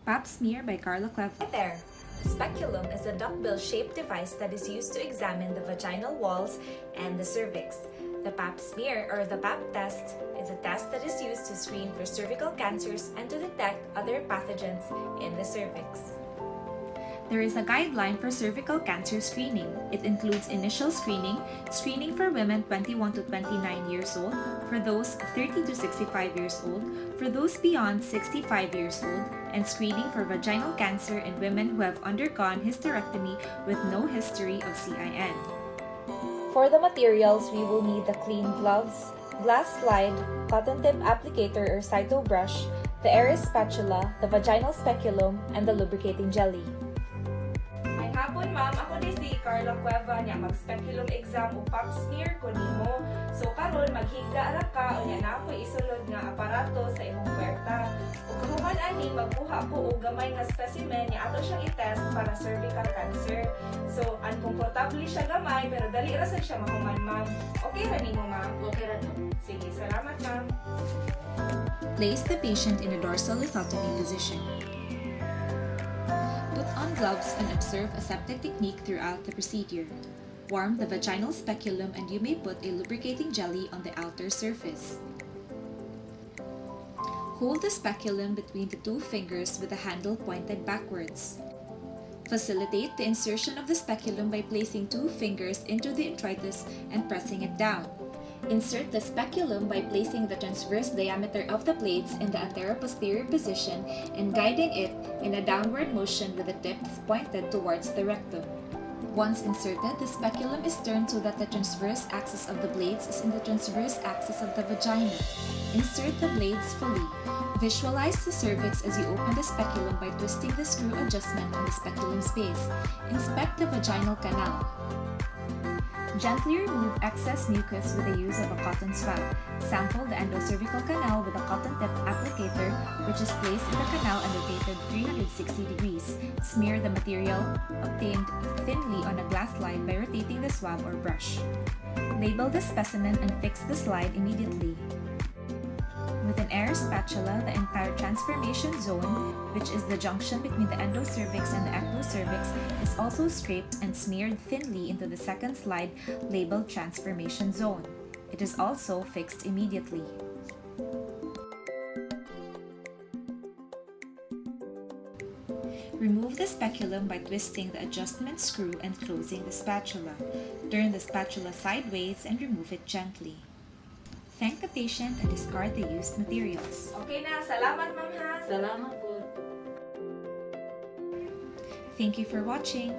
Pap smear by Carla Clev. Hi there! The speculum is a duckbill-shaped device that is used to examine the vaginal walls and the cervix. The pap smear or the pap test is a test that is used to screen for cervical cancers and to detect other pathogens in the cervix. There is a guideline for cervical cancer screening. It includes initial screening for women 21 to 29 years old, for those 30 to 65 years old, for those beyond 65 years old, and screening for vaginal cancer in women who have undergone hysterectomy with no history of CIN. For the materials, we will need the clean gloves, glass slide, cotton tip applicator or cyto brush, the Aeris spatula, the vaginal speculum, and the lubricating jelly. May hapon ma'am, ako din si Carla Cueva niya mag-speculum exam o pap smear ko nimo. So karon maghiga ra ka unya na ako isulod nga aparato sa imong puwerta. Ug kahuman ani magkuha ko og gamay nga specimen niya ato siyang i-test para cervical cancer. So uncomfortable siya gamay pero dali ra sad siya mahuman ma'am. Okay ra nimo ma'am? Okay ra to. Sige, salamat ma'am. Place the patient in a dorsal lithotomy position. Put on gloves and observe a septic technique throughout the procedure. Warm the vaginal speculum and you may put a lubricating jelly on the outer surface. Hold the speculum between the two fingers with the handle pointed backwards. Facilitate the insertion of the speculum by placing two fingers into the introitus and pressing it down. Insert the speculum by placing the transverse diameter of the plates in the anteroposterior position and guiding it in a downward motion with the tips pointed towards the rectum. Once inserted, the speculum is turned so that the transverse axis of the blades is in the transverse axis of the vagina. Insert the blades fully. Visualize the cervix as you open the speculum by twisting the screw adjustment on the speculum space. Inspect the vaginal canal. Gently remove excess mucus with the use of a cotton swab. Sample the endocervical canal with a cotton tip applicator, which is placed in the canal and rotated 360 degrees. Smear the material obtained thinly on a glass slide by rotating the swab or brush. Label the specimen and fix the slide immediately. With an Aeris spatula, the entire transformation zone, which is the junction between the endocervix and the ectocervix, is also scraped and smeared thinly into the second slide labeled transformation zone. It is also fixed immediately. Remove the speculum by twisting the adjustment screw and closing the spatula. Turn the spatula sideways and remove it gently. Thank the patient and discard the used materials. Okay na, salamat ma'am ha. Salamat po. Thank you for watching.